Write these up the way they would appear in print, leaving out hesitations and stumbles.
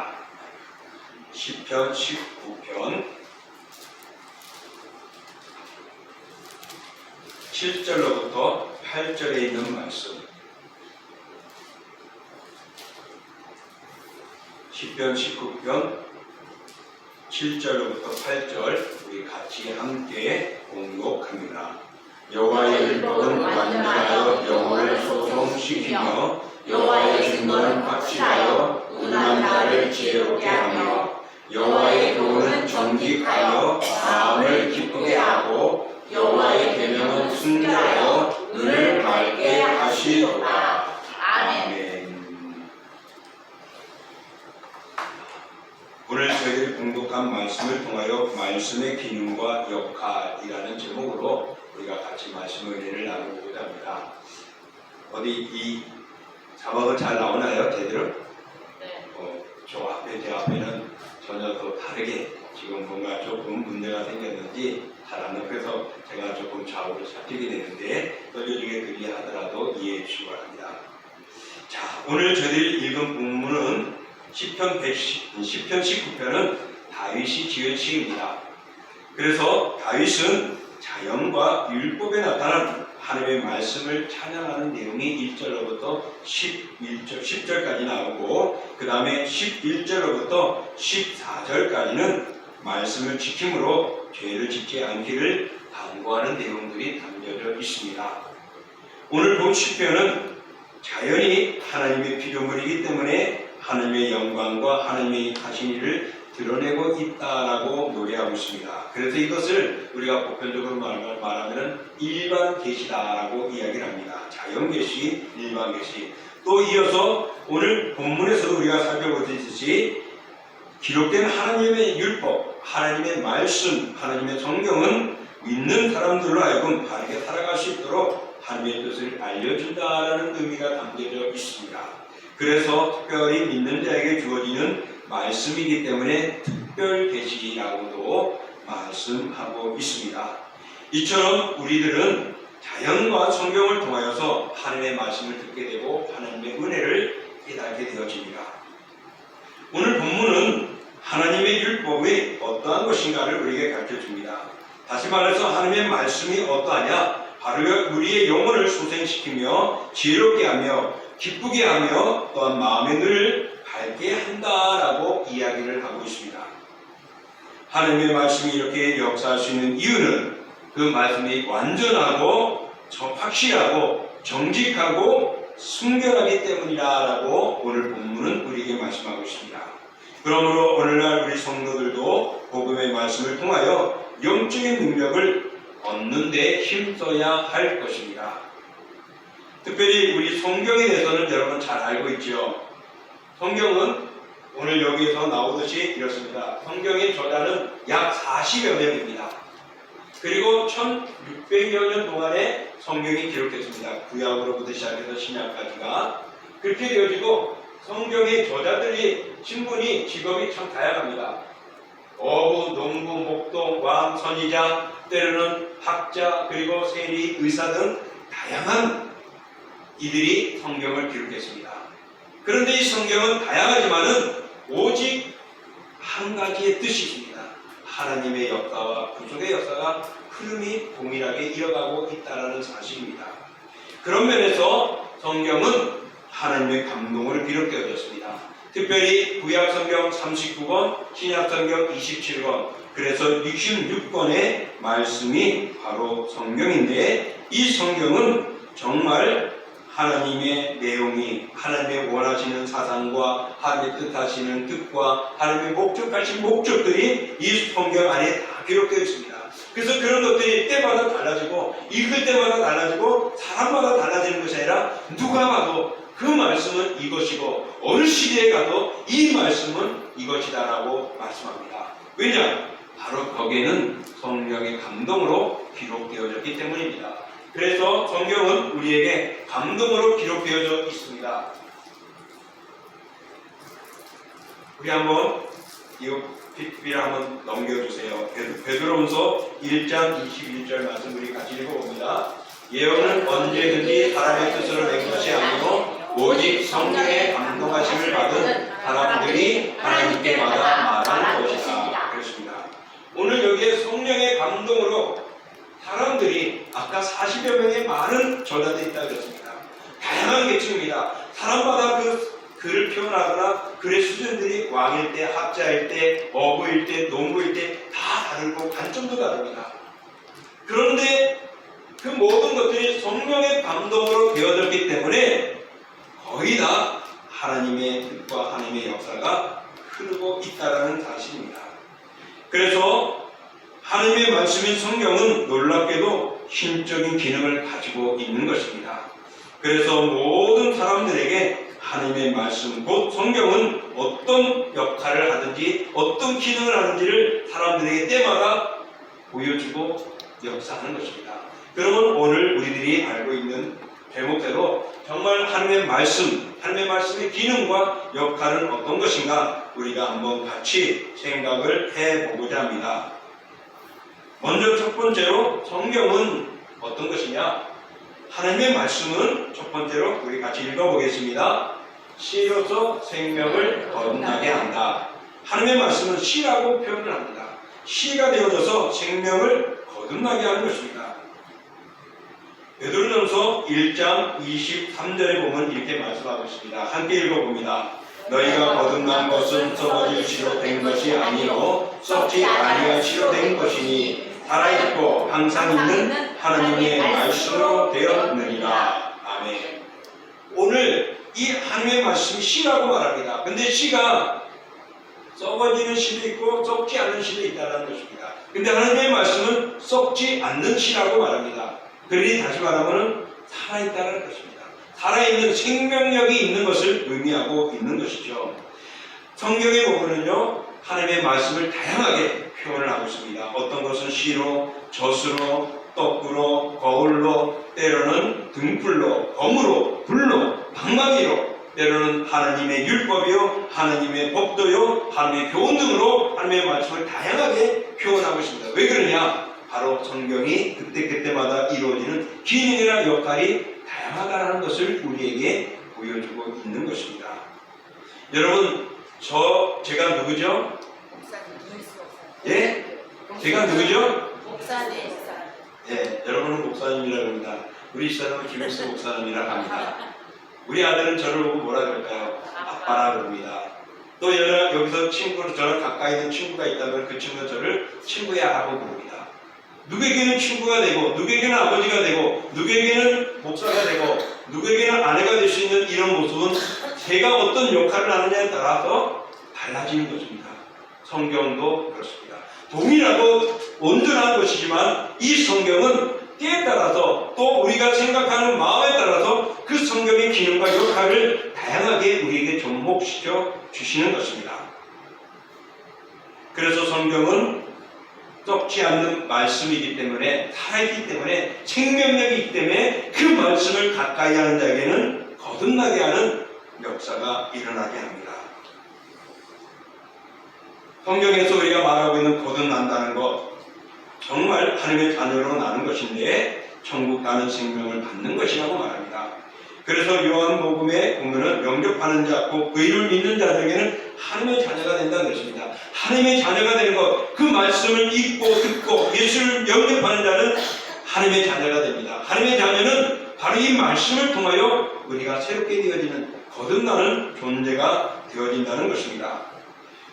합니다. 시편 19편 7절로부터 8절에 있는 말씀. 시편 19편 7절로부터 8절 우리 같이 함께 공독합니다. 여호와의 율법은 완전하여 영혼을 소송시키며 여호와의 증거는 확실하여 운한 자를 지혜롭게 하며 여호와의 교훈은 정직하여 마음을 기쁘게 하고 여호와의 계명은 순결하여 눈을 밝게 하시도다. 아멘. 오늘 저희들이 공독한 말씀을 통하여 말씀의 기능과 역할이라는 제목으로 우리가 같이 말씀 은혜를 나누고자 합니다. 어디 이 자막은 잘 나오나요? 제대로? 네. 제 앞에는 전혀 더 다르게 지금 뭔가 조금 문제가 생겼는지 잘 안 옆에서 제가 조금 좌우를 살피게 되는데 떨려지게 들리 하더라도 이해해 주시기 바랍니다. 자, 오늘 저희들이 읽은 본문은 시편 19편은 다윗이 지은 시입니다. 그래서 다윗은 자연과 율법에 나타난 하나님의 말씀을 찬양하는 내용이 1절로부터 10절까지 나오고 그 다음에 11절로부터 14절까지는 말씀을 지킴으로 죄를 짓지 않기를 당부하는 내용들이 담겨져 있습니다. 오늘 본 시편은 자연이 하나님의 피조물이기 때문에 하나님의 영광과 하나님의 하신 일을 드러내고 있다라고 노래하고 있습니다. 그래서 이것을 우리가 보편적으로 말하면 일반 계시다라고 이야기를 합니다. 자연 계시, 일반 계시. 또 이어서 오늘 본문에서도 우리가 살펴보듯이 기록된 하나님의 율법, 하나님의 말씀, 하나님의 성경은 믿는 사람들로 하여금 바르게 살아갈 수 있도록 하나님의 뜻을 알려준다라는 의미가 담겨져 있습니다. 그래서 특별히 믿는 자에게 주어지는 말씀이기 때문에 특별 계시라고도 말씀하고 있습니다. 이처럼 우리들은 자연과 성경을 통하여서 하나님의 말씀을 듣게 되고 하나님의 은혜를 깨닫게 되어집니다. 오늘 본문은 하나님의 율법이 어떠한 것인가를 우리에게 가르쳐줍니다. 다시 말해서 하나님의 말씀이 어떠하냐? 바로 우리의 영혼을 소생시키며 지혜롭게 하며 기쁘게 하며 또한 마음의 눈을 밝게 한다라고 이야기를 하고 있습니다. 하나님의 말씀이 이렇게 역사할 수 있는 이유는 그 말씀이 완전하고 확실하고 정직하고 순결하기 때문이라고 오늘 본문은 우리에게 말씀하고 있습니다. 그러므로 오늘날 우리 성도들도 복음의 말씀을 통하여 영적인 능력을 얻는 데 힘써야 할 것입니다. 특별히 우리 성경에 대해서는 여러분 잘 알고 있죠. 성경은 오늘 여기에서 나오듯이 이렇습니다. 성경의 저자는 약 40여 명입니다. 그리고 1600여 년 동안에 성경이 기록됐습니다. 구약으로부터 시작해서 신약까지가 그렇게 되어지고 성경의 저자들이 신분이 직업이 참 다양합니다. 어부, 농부, 목동, 왕, 선지자, 때로는 학자, 그리고 세리, 의사 등 다양한 이들이 성경을 기록했습니다. 그런데 이 성경은 다양하지만은 오직 한 가지의 뜻이 있습니다. 하나님의 역사와 구속의 역사가 흐름이 동일하게 이어가고 있다는 사실입니다. 그런 면에서 성경은 하나님의 감동으로 기록되어졌습니다. 특별히 구약 성경 39권, 신약 성경 27권, 그래서 66권의 말씀이 바로 성경인데 이 성경은 정말 하나님의 내용이 하나님의 원하시는 사상과 하나님의 뜻하시는 뜻과 하나님의 목적하신 목적들이 이 성경 안에 다 기록되어 있습니다. 그래서 그런 것들이 때마다 달라지고 읽을 때마다 달라지고 사람마다 달라지는 것이 아니라 누가 봐도 그 말씀은 이것이고 어느 시대에 가도 이 말씀은 이것이다라고 말씀합니다. 왜냐? 바로 거기에는 성령의 감동으로 기록되어졌기 때문입니다. 그래서 성경은 우리에게 감동으로 기록되어져 있습니다. 우리 한번 이거 PPT를 한번 넘겨주세요. 베드로전서 1장 21절 말씀 우리 같이 읽어봅니다. 예언은 언제든지 사람의 뜻으로 낸 것이 아니고 오직 성령의 감동하심을 받은 사람들이 하나님께 받아 말한 것이다. 그렇습니다. 오늘 여기에 성령의 감동으로 사람들이 아까 40여 명의 많은 저자들이 있다고 그랬습니다. 다양한 계층입니다. 사람마다 그 글을 표현하거나 글의 수준들이 왕일 때, 학자일 때, 어부일 때, 농부일 때 다 다르고 관점도 다릅니다. 그런데 그 모든 것들이 성령의 감동으로 되어졌기 때문에 거의 다 하나님의 뜻과 하나님의 역사가 흐르고 있다는 사실입니다. 그래서 하나님의 말씀인 성경은 놀랍게도 신적인 기능을 가지고 있는 것입니다. 그래서 모든 사람들에게 하나님의 말씀, 곧 성경은 어떤 역할을 하든지 어떤 기능을 하는지를 사람들에게 때마다 보여주고 역사하는 것입니다. 그러면 오늘 우리들이 알고 있는 제목대로 정말 하나님의 말씀, 하나님의 말씀의 기능과 역할은 어떤 것인가 우리가 한번 같이 생각을 해보고자 합니다. 먼저 첫 번째로 성경은 어떤 것이냐? 하나님의 말씀은 첫 번째로 우리 같이 읽어보겠습니다. 씨로서 생명을 거듭나게 한다. 하나님의 말씀은 씨라고 표현을 합니다. 씨가 되어져서 생명을 거듭나게 하는 것입니다. 베드로전서 1장 23절에 보면 이렇게 말씀하고 있습니다. 함께 읽어봅니다. 너희가 거듭난 것은 썩어질 씨로 된 것이 아니요 썩지 아니할 씨로 된 것이니 살아있고 항상 있는 하나님의 말씀으로 되었느니라. 아멘. 오늘 이 하나님의 말씀이 씨라고 말합니다. 근데 씨가 썩어지는 씨도 있고 썩지 않는 씨도 있다는 것입니다. 근데 하나님의 말씀은 썩지 않는 씨라고 말합니다. 그러니 다시 말하면 살아있다는 것입니다. 살아있는 생명력이 있는 것을 의미하고 있는 것이죠. 성경에 보면은요, 하나님의 말씀을 다양하게 표현을 하고 있습니다. 어떤 것은 시로, 젖으로, 떡으로, 거울로, 때로는 등불로, 검으로, 불로, 방망이로, 때로는 하나님의 율법이요, 하나님의 법도요, 하나님의 교훈 등으로 하나님의 말씀을 다양하게 표현하고 있습니다. 왜 그러냐? 바로 성경이 그때그때마다 이루어지는 기능이나 역할이 다양하다는 것을 우리에게 보여주고 있는 것입니다. 여러분, 제가 누구죠? 예? 제가 누구죠? 목사님. 예, 여러분은 목사님이라고 합니다. 우리 집사람은 김일수 목사님이라고 합니다. 우리 아들은 저를 보고 뭐라 그럴까요? 아빠라 그럽니다. 또 여기서 저랑 가까이 있는 친구가 있다면 그 친구는 저를 친구야 하고 부릅니다. 누구에게는 친구가 되고, 누구에게는 아버지가 되고, 누구에게는 목사가 되고, 누구에게는 아내가 될 수 있는 이런 모습은 제가 어떤 역할을 하느냐에 따라서 달라지는 것입니다. 성경도 그렇습니다. 동일하고 온전한 것이지만 이 성경은 때에 따라서 또 우리가 생각하는 마음에 따라서 그 성경의 기능과 역할을 다양하게 우리에게 접목시켜 주시는 것입니다. 그래서 성경은 썩지 않는 말씀이기 때문에, 살아있기 때문에, 생명력이 있기 때문에 그 말씀을 가까이 하는 자에게는 거듭나게 하는 역사가 일어나게 합니다. 성경에서 우리가 말하고 있는 거듭난다는 것, 정말 하나님의 자녀로 나는 것인데 천국 가는 생명을 받는 것이라고 말합니다. 그래서 요한복음에 보면은 영접하는 자, 곧 의를 믿는 자들에게는 하나님의 자녀가 된다는 것입니다. 하나님의 자녀가 되는 것, 그 말씀을 읽고 듣고 예수를 영접하는 자는 하나님의 자녀가 됩니다. 하나님의 자녀는 바로 이 말씀을 통하여 우리가 새롭게 되어지는 거듭나는 존재가 되어진다는 것입니다.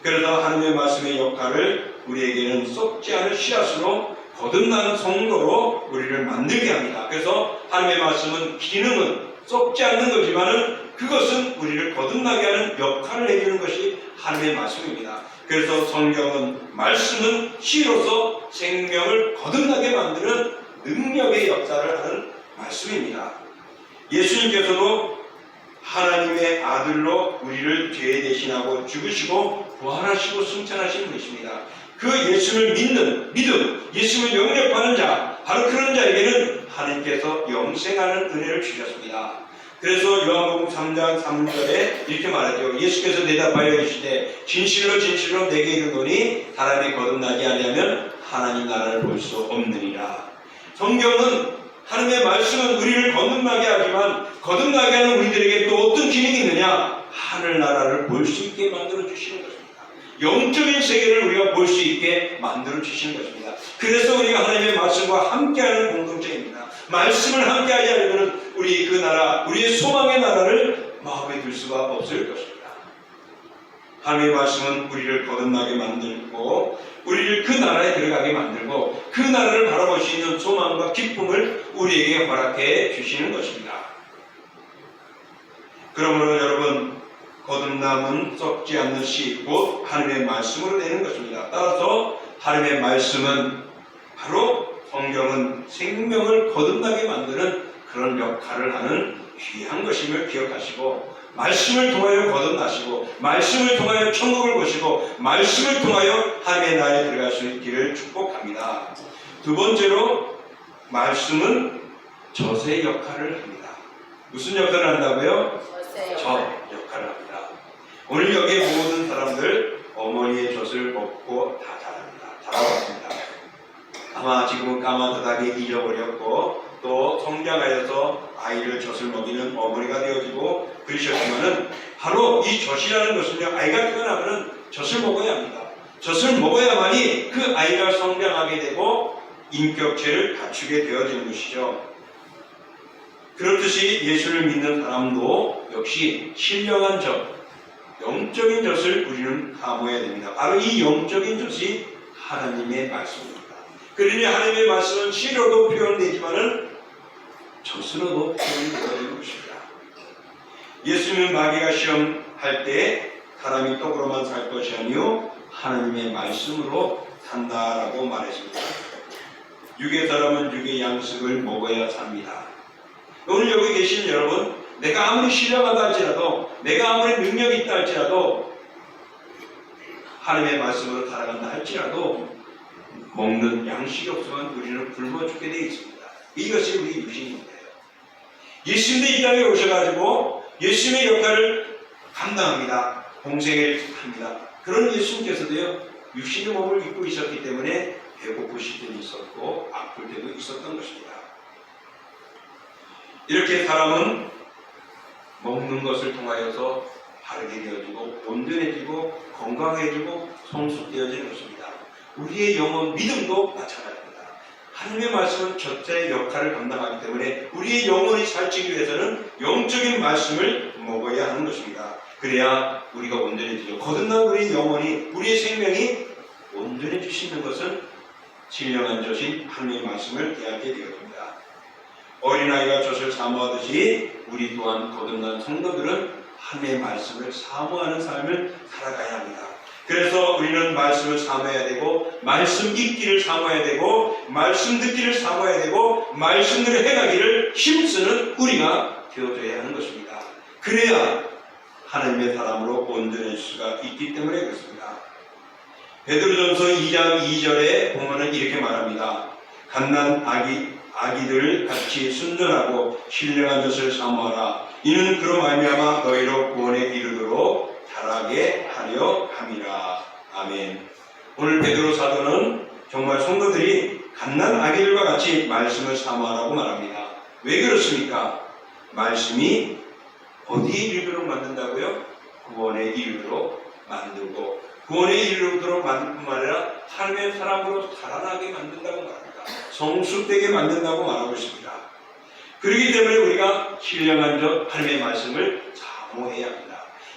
그래서 하나님의 말씀의 역할을 우리에게는 썩지 않은 씨앗으로 거듭나는 성도로 우리를 만들게 합니다. 그래서 하나님의 말씀은 기능은 썩지 않는 거지만은 그것은 우리를 거듭나게 하는 역할을 해주는 것이 하나님의 말씀입니다. 그래서 성경은 말씀은 씨로서 생명을 거듭나게 만드는 능력의 역사를 하는 말씀입니다. 예수님께서도 하나님의 아들로 우리를 죄 대신하고 죽으시고 부활하시고 승천하신 분이십니다. 그 예수를 믿는 믿음, 예수를 영접하는 자, 바로 그런 자에게는 하나님께서 영생하는 은혜를 주셨습니다. 그래서 요한복음 3장 3절에 이렇게 말하죠. 예수께서 대답하여 이르시되 진실로 진실로 내게 이르노니 사람이 거듭나지 아니하면 하나님 나라를 볼 수 없느니라. 성경은 하나님의 말씀은 우리를 거듭나게 하지만 거듭나게 하는 우리들에게 또 어떤 기능이 있느냐? 하늘나라를 볼 수 있게 만들어 주시는 것입니다. 영적인 세계를 우리가 볼 수 있게 만들어 주시는 것입니다. 그래서 우리가 하나님의 말씀과 함께하는 공동체입니다. 말씀을 함께하지 않으면 우리 그 나라, 우리의 소망의 나라를 마음에 들 수가 없을 것입니다. 하나님의 말씀은 우리를 거듭나게 만들고 우리를 그 나라에 들어가게 만들고 그 나라를 바라볼 수 있는 소망과 기쁨을 우리에게 허락해 주시는 것입니다. 그러므로 여러분, 거듭남은 썩지 않는 씨, 곧 하나님의 말씀으로 되는 것입니다. 따라서 하나님의 말씀은 바로 성경은 생명을 거듭나게 만드는 그런 역할을 하는 귀한 것임을 기억하시고, 말씀을 통하여 거듭나시고, 말씀을 통하여 천국을 보시고, 말씀을 통하여 하나님의 나라에 들어갈 수 있기를 축복합니다. 두 번째로, 말씀은 젖의 역할을 합니다. 무슨 역할을 한다고요? 젖 역할을 합니다. 오늘 여기에 모든 사람들 어머니의 젖을 먹고 다 자라왔습니다. 아마 지금은 까마득하게 잊어버렸고 또 성장하여서 아이를 젖을 먹이는 어머니가 되어지고 그러셨지만은 바로 이 젖이라는 것은요, 아이가 태어나면 젖을 먹어야 합니다. 젖을 먹어야만이 그 아이가 성장하게 되고 인격체를 갖추게 되어지는 것이죠. 그렇듯이 예수를 믿는 사람도 역시 신령한 젖, 영적인 젖을 우리는 사모해야 됩니다. 바로 이 영적인 젖이 하나님의 말씀입니다. 그러니 하나님의 말씀은 시로도 표현되지만은 젖으로도 표현되어지는 것입니다. 예수님은 마귀가 시험할 때 사람이 떡으로만 살 것이 아니요 하나님의 말씀으로 산다라고 말했습니다. 육의 사람은 육의 양식을 먹어야 삽니다. 오늘 여기 계신 여러분, 내가 아무리 신령하다 할지라도, 내가 아무리 능력이 있다 할지라도, 하나님의 말씀으로 살아간다 할지라도 먹는 양식이 없으면 우리는 굶어 죽게 되어 있습니다. 이것이 우리 육신인데요. 예수님이 이 땅에 오셔가지고 예수님의 역할을 감당합니다. 공생을 합니다. 그런 예수님께서도요, 육신의 몸을 입고 있었기 때문에 배고프실 때도 있었고 아플 때도 있었던 것입니다. 이렇게 사람은 먹는 것을 통하여서 바르게 되어지고 온전해지고 건강해지고 성숙되어지는 것입니다. 우리의 영혼 믿음도 마찬가지입니다. 하나님의 말씀은 젖의 역할을 감당하기 때문에 우리의 영혼이 살찌기 위해서는 영적인 말씀을 먹어야 하는 것입니다. 그래야 우리가 온전해지죠. 거듭난 우리의 영혼이, 우리의 생명이 온전해지시는 것은 신령한 젖인 하나님의 말씀을 대하게 되어집니다. 어린아이가 젖을 사모하듯이 우리 또한 거듭난 성도들은 하나님의 말씀을 사모하는 삶을 살아가야 합니다. 그래서 우리는 말씀을 사모해야 되고, 말씀 읽기를 사모해야 되고, 말씀 듣기를 사모해야 되고, 말씀들을 행하기를 힘쓰는 우리가 되어줘야 하는 것입니다. 그래야 하나님의 사람으로 온전해질 수가 있기 때문에 그렇습니다. 베드로전서 2장 2절에 보면은 이렇게 말합니다. 갓난 아기들 같이 순전하고 신령한 젖을 사모하라. 이는 그로 말미암아 너희로 구원에 이르도록 자라게 하려 함이라. 아멘. 오늘 베드로 사도는 정말 성도들이 갓난 아기들과 같이 말씀을 사모하라고 말합니다. 왜 그렇습니까? 말씀이 어디에 이르도록 만든다고요? 구원에 이르도록 만들고, 구원에 이르도록 만들 뿐만 아니라 하나님의 사람으로 살아나게 만든다고 말합니다. 성숙되게 만든다고 말하고 있습니다. 그렇기 때문에 우리가 신령한 적 하나님의 말씀을 사모해야 합니다.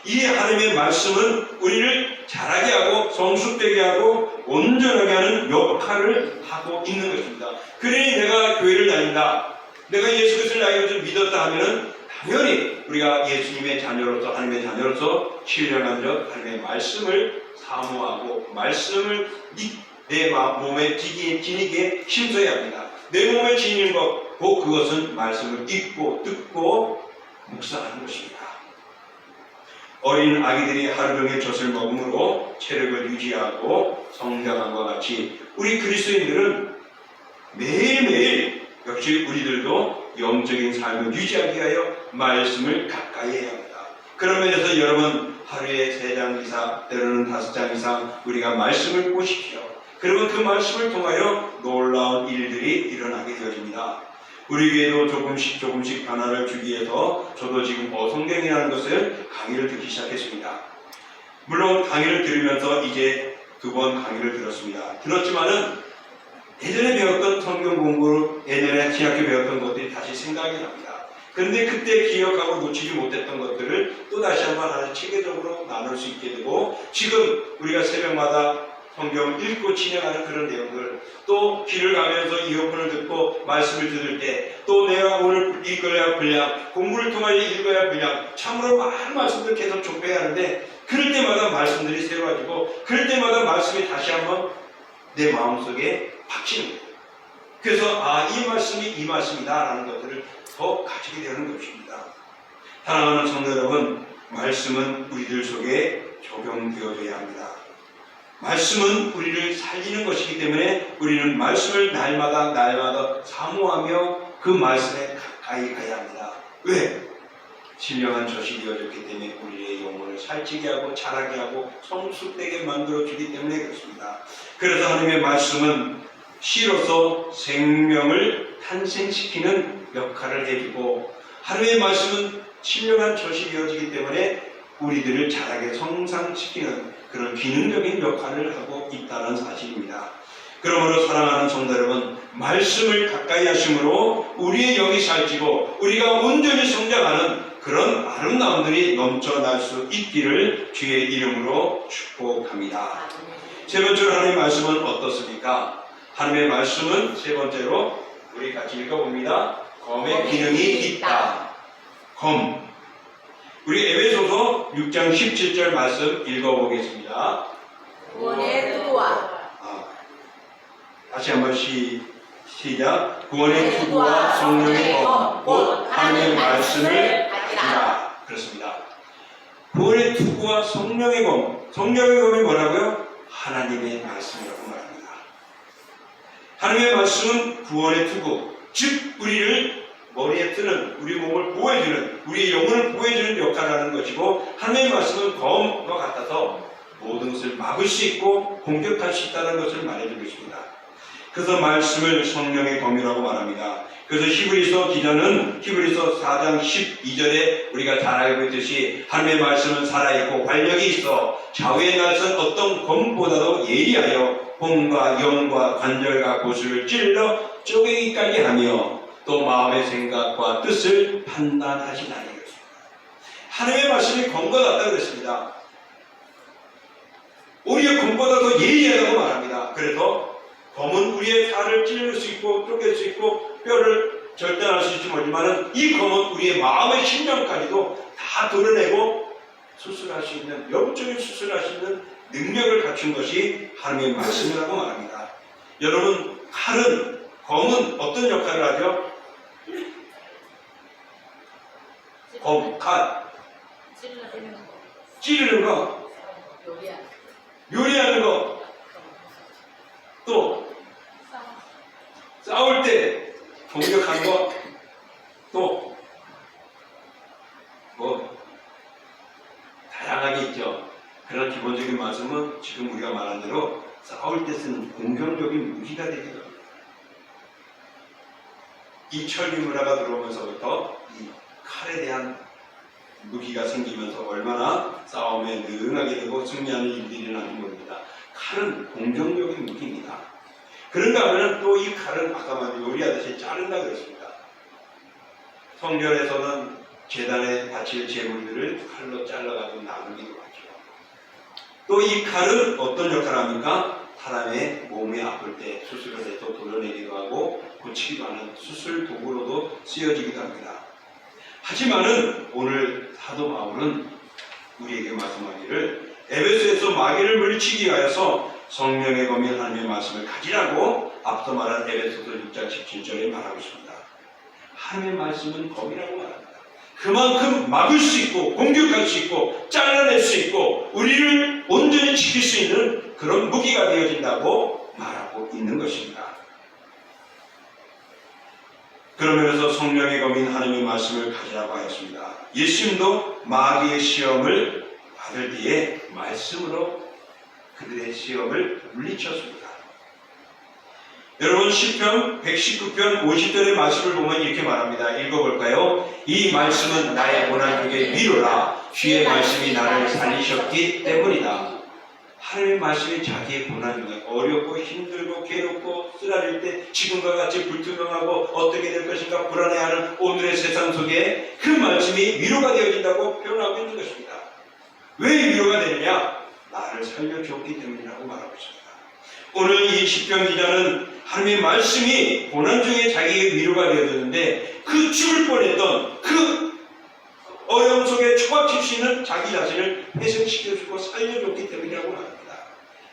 이 하나님의 말씀은 우리를 자라게 하고 성숙되게 하고 온전하게 하는 역할을 하고 있는 것입니다. 그러니 내가 교회를 다닌다, 내가 예수 그리스도를 나의 것을 믿었다 하면은 당연히 우리가 예수님의 자녀로서, 하나님의 자녀로서 신령한 적 하나님의 말씀을 사모하고 말씀을 내 몸에 지니게 힘써야 합니다. 내 몸에 지니는 것, 곧 그것은 말씀을 읽고 듣고 묵상하는 것입니다. 어린 아기들이 하루 종일 젖을 먹음으로 체력을 유지하고 성장함과 같이 우리 그리스도인들은 매일매일 역시 우리들도 영적인 삶을 유지하기 위하여 말씀을 가까이 해야 합니다. 그런 면에서 여러분 하루에 3장 이상, 때로는 5장 이상 우리가 말씀을 보십시오. 그러면 그 말씀을 통하여 놀라운 일들이 일어나게 되어집니다. 우리 교회도 조금씩 변화를 주기 위해서 저도 지금 성경이라는 것을 강의를 듣기 시작했습니다. 물론 강의를 들으면서 이제 2번 강의를 들었습니다. 들었지만은 예전에 배웠던 성경 공부로 예전에 신학교 배웠던 것들이 다시 생각이 납니다. 그런데 그때 기억하고 놓치지 못했던 것들을 또 다시 한번 하나씩 체계적으로 나눌 수 있게 되고, 지금 우리가 새벽마다 성경 읽고 진행하는 그런 내용들, 또 길을 가면서 이어폰을 듣고 말씀을 들을 때, 또 내가 오늘 읽어야 분량, 공부를 통하여 읽어야 분량, 참으로 많은 말씀들 계속 좁혀야 하는데, 그럴 때마다 말씀들이 새로워지고, 그럴 때마다 말씀이 다시 한번 내 마음속에 박히는 거예요. 그래서 이 말씀이 이 말씀이다라는 것들을 더 가지게 되는 것입니다. 사랑하는 성도 여러분, 말씀은 우리들 속에 적용되어져야 합니다. 말씀은 우리를 살리는 것이기 때문에 우리는 말씀을 날마다 사모하며 그 말씀에 가까이 가야 합니다. 왜? 신령한 젖이 되어졌기 때문에 우리의 영혼을 살찌게 하고 자라게 하고 성숙되게 만들어주기 때문에 그렇습니다. 그래서 하나님의 말씀은 씨로서 생명을 탄생시키는 역할을 해주고, 하나님의 말씀은 신령한 젖이 되어지기 때문에 우리들을 자라게 성장시키는 그런 기능적인 역할을 하고 있다는 사실입니다. 그러므로 사랑하는 성도 여러분, 말씀을 가까이 하심으로 우리의 영이 살찌고 우리가 온전히 성장하는 그런 아름다움들이 넘쳐날 수 있기를 주의 이름으로 축복합니다. 세 번째로 하나님의 말씀은 어떻습니까? 하나님의 말씀은 세 번째로 우리 같이 읽어봅니다. 검의 기능이 있다. 검. 우리 에베소서 6장 17절 말씀 읽어보겠습니다. 구원의 투구와 다시 한번 시작. 구원의 투구와 성령의 검, 곧 하나님의 말씀을 가지라. 그렇습니다. 구원의 투구와 성령의 검. 성령의 검이 뭐라고요? 하나님의 말씀이라고 말합니다. 하나님의 말씀은 구원의 투구, 즉 우리를 머리에 뜨는, 우리 몸을 보호해주는, 우리의 영혼을 보호해주는 역할을 하는 것이고, 하나님의 말씀은 검과 같아서 모든 것을 막을 수 있고 공격할 수 있다는 것을 말해주고 있습니다. 그래서 말씀을 성령의 검이라고 말합니다. 그래서 히브리서 기자는 히브리서 4장 12절에 우리가 잘 알고 있듯이 하나님의 말씀은 살아있고 활력이 있어 좌우에 나선 어떤 검보다도 예리하여 몸과 영과 관절과 고수를 찔러 쪼개기까지 하며 또 마음의 생각과 뜻을 판단하시나니 그렇습니다. 하나님의 말씀이 검과 같다고 그랬습니다. 오히려 검보다 더 예리하다고 말합니다. 그래서 검은 우리의 살을 찌를 수 있고 쪼갤 수 있고 뼈를 절단할 수 있지 모르지만 이 검은 우리의 마음의 심령까지도 다 드러내고 수술할 수 있는, 영적인 수술할 수 있는 능력을 갖춘 것이 하나님의 말씀이라고 말합니다. 여러분, 칼은, 검은 어떤 역할을 하죠? 검, 칼. 찌르는 거. 요리하는 거. 또 싸울 때 공격하는 거. 또 다양하게 있죠. 그런 기본적인 말씀은 지금 우리가 말한 대로 싸울 때 쓰는 공격적인 무기가 되기도 합니다. 이 철기 문화가 들어오면서부터 이 칼에 대한 무기가 생기면서 얼마나 싸움에 능하게 되고 승리하는 일들이 일어나는지 모릅니다. 칼은 공격적인 무기입니다. 그런가 하면 또 이 칼은 아까 말한 요리하듯이 자른다 그랬습니다. 성전에서는 제단에 바칠 제물들을 칼로 잘라가지고 나누기도 하죠. 또 이 칼은 어떤 역할을 합니까? 사람의 몸이 아플 때 수술을 해서 도려내기도 하고 고치기도 하는 수술 도구로도 쓰여지기도 합니다. 하지만은 오늘 사도 바울은 우리에게 말씀하기를 에베소에서 마귀를 물리치기 위하여서 성령의 검이 하나님의 말씀을 가지라고 앞서 말한 에베소서 6장 17절에 말하고 있습니다. 하나님의 말씀은 검이라고 말합니다. 그만큼 막을 수 있고 공격할 수 있고 잘라낼 수 있고 우리를 온전히 지킬 수 있는 그런 무기가 되어진다고 말하고 있는 것입니다. 그러면서 성령의 검인 하나님의 말씀을 가지라고 하였습니다. 예수님도 마귀의 시험을 받을 때에 말씀으로 그들의 시험을 물리쳤습니다. 여러분 시편 119편 50절의 말씀을 보면 이렇게 말합니다. 읽어볼까요? 이 말씀은 나의 고난 중에 위로라. 주의 말씀이 나를 살리셨기 때문이다. 하나님의 말씀이 자기의 고난 중에 어렵고 힘들고 괴롭고 쓰라릴 때 지금과 같이 불투명하고 어떻게 될 것인가 불안해하는 오늘의 세상 속에 그 말씀이 위로가 되어진다고 표현하고 있는 것입니다. 왜 위로가 되느냐? 나를 살려주었기 때문이라고 말하고 있습니다. 오늘 이 시편 기자는 하나님의 말씀이 고난 중에 자기의 위로가 되어졌는데 그 죽을 뻔했던 그 어려움 속에 초박칠 수 있는 자기 자신을 회생시켜주고 살려줬기 때문이라고 말합니다.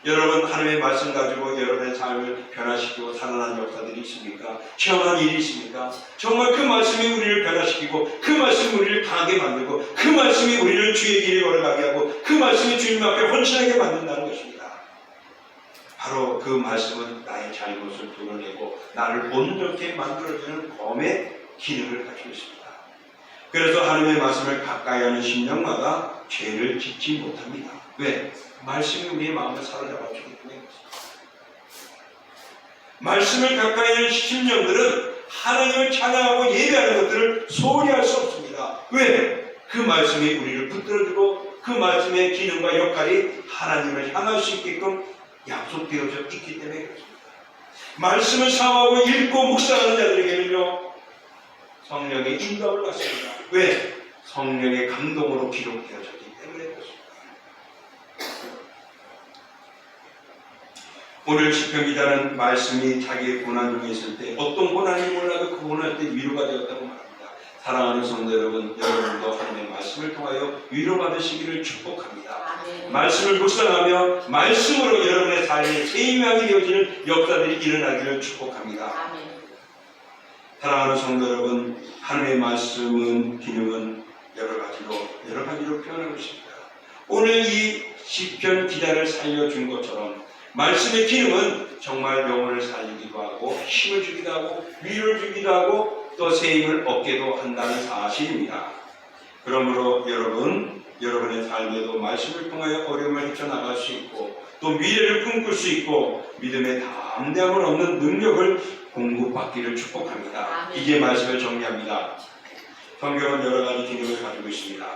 여러분 하나님의 말씀 가지고 여러분의 삶을 변화시키고 살아난 역사들이 있습니까? 체험한 일이 있습니까? 정말 그 말씀이 우리를 변화시키고 그 말씀이 우리를 강하게 만들고 그 말씀이 우리를 주의 길을 걸어가게 하고 그 말씀이 주님 앞에 헌신하게 만든다는 것입니다. 바로 그 말씀은 나의 잘못을 드러내고 나를 온전케 만들어주는 검의 기능을 가지고 있습니다. 그래서 하나님의 말씀을 가까이 하는 심령마다 죄를 짓지 못합니다. 왜? 말씀이 우리의 마음을 사로잡아주기 때문에 그렇습니다. 말씀을 가까이 하는 심령들은 하나님을 찬양하고 예배하는 것들을 소홀히 할 수 없습니다. 왜? 그 말씀이 우리를 붙들어주고 그 말씀의 기능과 역할이 하나님을 향할 수 있게끔 약속되어져 있기 때문에 그렇습니다. 말씀을 사모하고 읽고 묵상하는 자들에게는요 성령의 인도를 받습니다. 왜? 성령의 감동으로 기록되어졌기 때문에 그렇습니다. 오늘 시편 기자는 말씀이 자기의 고난 중에 있을 때 어떤 고난이 몰라도 그 고난 때 위로가 되었다고 말합니다. 사랑하는 성도 여러분, 여러분도 하나님의 말씀을 통하여 위로받으시기를 축복합니다. 아멘. 말씀을 묵상하며 말씀으로 여러분의 삶이 세임하게 되어지는 역사들이 일어나기를 축복합니다. 아멘. 사랑하는 성도 여러분, 하나님의 말씀은 기능은 여러 가지로 표현하고 있습니다. 오늘 이 시편 기자를 살려준 것처럼 말씀의 기능은 정말 영혼을 살리기도 하고 힘을 주기도 하고 위로를 주기도 하고 또 새 힘을 얻게도 한다는 사실입니다. 그러므로 여러분의 삶에도 말씀을 통하여 어려움을 헤쳐나갈 수 있고 또 미래를 꿈꿀 수 있고 믿음의 담대함을 얻는 능력을 공급받기를 축복합니다. 이제 말씀을 정리합니다. 성경은 여러 가지 기능을 가지고 있습니다.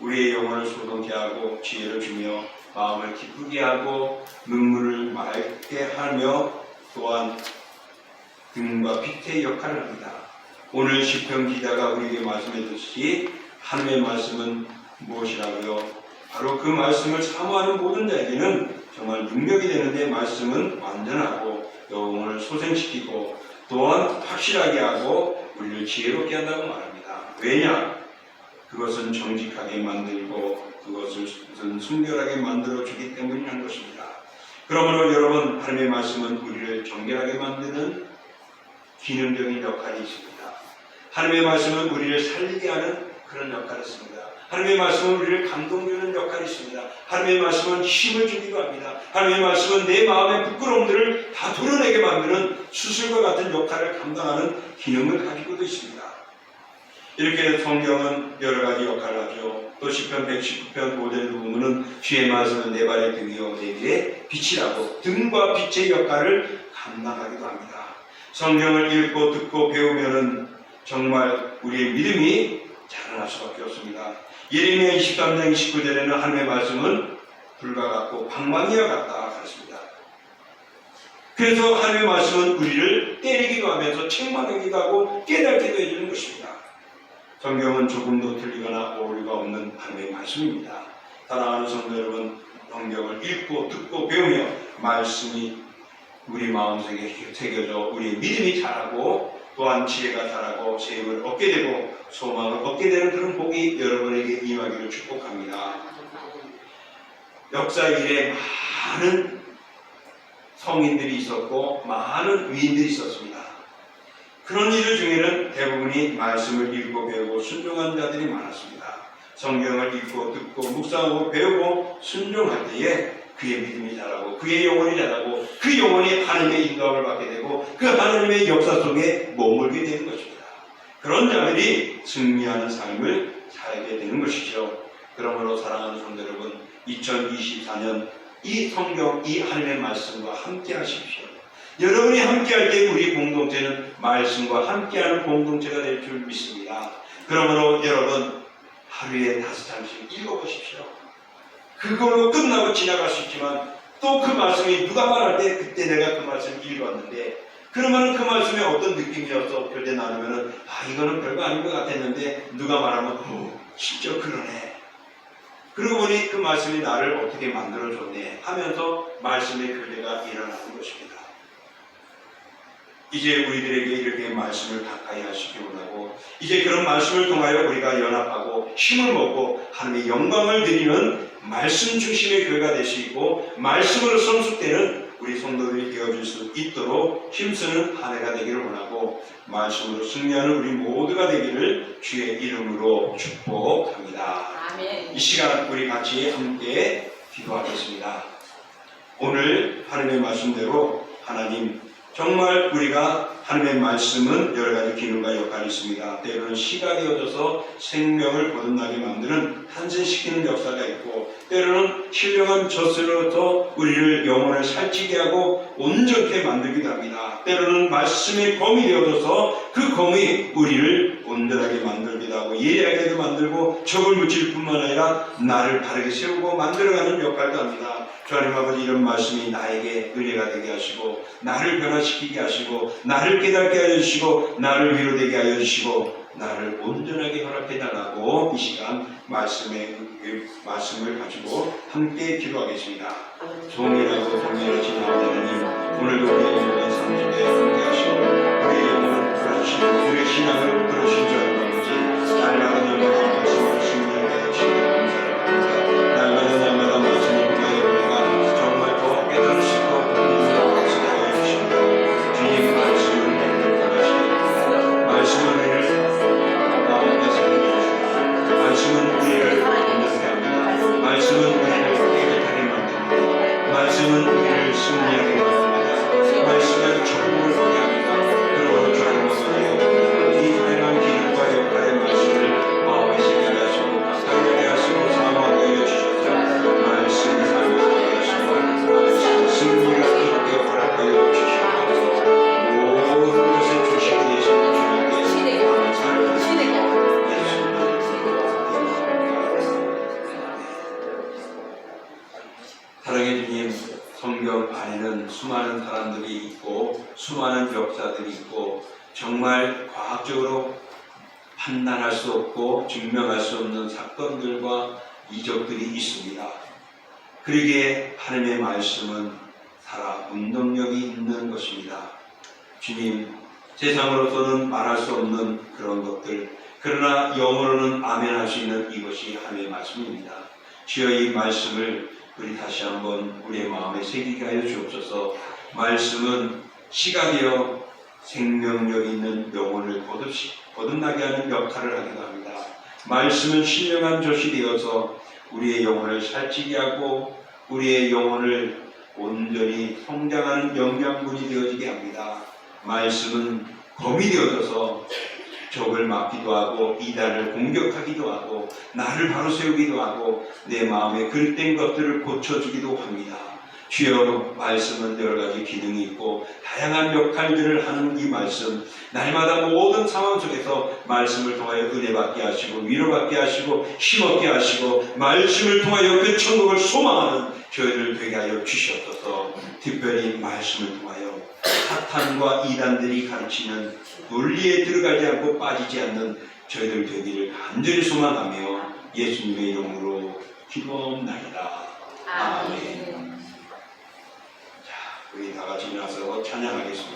우리의 영혼을 소동케 하고 지혜를 주며 마음을 기쁘게 하고 눈물을 맑게 하며 또한 등과 빛의 역할을 합니다. 오늘 시편 기자가 우리에게 말씀해줬듯이 하나님의 말씀은 무엇이라고요? 바로 그 말씀을 사모하는 모든 자에게는 정말 능력이 되는데 말씀은 완전하고 영혼을 소생시키고 또한 확실하게 하고 우리를 지혜롭게 한다고 말합니다. 왜냐? 그것은 정직하게 만들고 그것을 순결하게 만들어주기 때문이라는 것입니다. 그러므로 여러분 하나님의 말씀은 우리를 정결하게 만드는 기능적인 역할이 있습니다. 하나님의 말씀은 우리를 살리게 하는 그런 역할이 있습니다. 하나님의 말씀은 우리를 감동주는 역할이 있습니다. 하나님의 말씀은 힘을 주기도 합니다. 하나님의 말씀은 내 마음의 부끄러움들을 다 도려내게 만드는 수술과 같은 역할을 감당하는 기능을 가지고도 있습니다. 이렇게 성경은 여러 가지 역할을 하죠. 또 시편 119편 5절을 보면은 주의 말씀은 내 발의 등이요 내 길의 빛이라고 등과 빛의 역할을 감당하기도 합니다. 성경을 읽고 듣고 배우면은 정말 우리의 믿음이 자라날 수밖에 없습니다. 예레미야 23장 29절에는 하나님의 말씀은 불과 같고 방망이와 같다 그랬습니다. 그래서 하나님의 말씀은 우리를 때리기도 하면서 책망하기도 하고 깨닫기도 해주는 것입니다. 성경은 조금도 틀리거나 오류가 없는 하나님의 말씀입니다. 사랑하는 성도 여러분, 성경을 읽고 듣고 배우며 말씀이 우리 마음속에 새겨져 우리의 믿음이 자라고 또한 지혜가 자라고 새 힘을 얻게 되고 소망을 얻게 되는 그런 복이 여러분에게 임하기를 축복합니다. 역사 이래 많은 성인들이 있었고 많은 위인들이 있었습니다. 그런 이들 중에는 대부분이 말씀을 읽고 배우고 순종한 자들이 많았습니다. 성경을 읽고 듣고 묵상하고 배우고 순종할 때에 그의 믿음이 자라고 그의 영혼이 자라고 그 영혼이 하나님의 인도함을 받게 되고 그 하나님의 역사 속에 머물게 되는 것입니다. 그런 자들이 승리하는 삶을 살게 되는 것이죠. 그러므로 사랑하는 성도 여러분, 2024년 이 성경, 이 하나님의 말씀과 함께 하십시오. 여러분이 함께할 때 우리 공동체는 말씀과 함께하는 공동체가 될 줄 믿습니다. 그러므로 여러분 하루에 5장씩 읽어보십시오. 그걸로 끝나고 지나갈 수 있지만 또 그 말씀이 누가 말할 때 그때 내가 그 말씀을 읽었는데 그러면 그 말씀에 어떤 느낌이어서 교대 나누면은 이거는 별거 아닌 것 같았는데 누가 말하면 진짜 그러네. 그러고 보니 그 말씀이 나를 어떻게 만들어줬네 하면서 말씀의 교제가 일어나는 것입니다. 이제 우리들에게 이렇게 말씀을 가까이 하시기 원하고 이제 그런 말씀을 통하여 우리가 연합하고 힘을 먹고 하나님의 영광을 드리는 말씀 중심의 교회가 되시고 말씀으로 성숙되는 우리 성도들이 되어줄 수 있도록 힘쓰는 한 해가 되기를 원하고 말씀으로 승리하는 우리 모두가 되기를 주의 이름으로 축복합니다. 아멘. 이 시간 우리 같이 함께 기도하겠습니다. 오늘 하나님의 말씀대로 하나님 정말 우리가 하나님의 말씀은 여러 가지 기능과 역할이 있습니다. 때로는 씨가 되어져서 생명을 거듭나게 만드는 탄생시키는 역사가 있고 때로는 신령한 젖으로부터 우리를 영혼을 살찌게 하고 온전케 만들기도 합니다. 때로는 말씀의 검이 되어져서 그 검이 우리를 온전하게 만들기도 하고 예리하게도 만들고 적을 묻힐 뿐만 아니라 나를 바르게 세우고 만들어가는 역할도 합니다. 주하나님 아버지 이런 말씀이 나에게 은혜가 되게 하시고 나를 변화시키게 하시고 나를 깨닫게 하여 주시고 나를 위로되게 하여 주시고 나를 온전하게 허락해 달라고 이 시간 말씀을 가지고 함께 기도하겠습니다. 종이라고 종이하신 하나님 오늘도 우리의 영혼의 삶 속에 함께 하시고 우리의 영혼을 풀어주시고 우리의 신앙을 풀어주신 줄 알고 아버지 날마다 말씀을 승리하게 해주시고 감사합니다. 날마다 말씀을 통하여 우리가 정말 더 깨달을 수 있고 믿음으로 하여 주시고 주님 말씀을 변화시킵니다. 말씀은 우리를 마음에 새겨주시고 말씀은 우리를 온전케 합니다. 말씀은 우리를 깨끗하게 만듭니다. 말씀은 우리를 승리하게 만듭니다. 말씀은 천국을 보게 합니다. 그러므로 주님과 이 다양한 기능과 역할의 말씀을 마음에 새기게 하시고 가까이 하시고 사모하게 하여 주셔서 말씀을 살게 하시고 말씀 승리가 있게 허락하여 주시고 모든 것을 주시게 되시는 주님께 감사를 사랑해 주님, 성경 안에는 수많은 사람들이 있고 수많은 역사들이 있고 정말 과학적으로 판단할 수 없고 증명할 수 없는 사건들과 이적들이 있습니다. 그러기에 하나님의 말씀은 살아 운동력이 있는 것입니다. 주님, 세상으로서는 말할 수 없는 그런 것들, 그러나 영어로는 아멘할 수 있는 이것이 하나님의 말씀입니다. 주여 이 말씀을 우리 다시 한번 우리의 마음에 새기게 하여 주옵소서. 말씀은 씨가 되어 생명력 있는 영혼을 거듭나게 하는 역할을 하기도 합니다. 말씀은 신령한 젖이 되어서 우리의 영혼을 살찌게 하고 우리의 영혼을 온전히 성장하는 영양분이 되어지게 합니다. 말씀은 검이 되어져서 적을 막기도 하고 이단을 공격하기도 하고 나를 바로 세우기도 하고 내 마음에 그릇된 것들을 고쳐주기도 합니다. 주여 말씀은 여러 가지 기능이 있고 다양한 역할들을 하는 이 말씀 날마다 모든 상황 속에서 말씀을 통하여 은혜 받게 하시고 위로받게 하시고 힘없게 하시고 말씀을 통하여 그 천국을 소망하는 저희를 되게 하여 주시옵소서. 특별히 말씀을 통하여 사탄과 이단들이 가르치는 논리에 들어가지 않고 빠지지 않는 저희들 되기를 간절히 소망하며 예수님의 이름으로 기도합니다. 아멘. 자, 우리 다 같이 일어나서 찬양하겠습니다.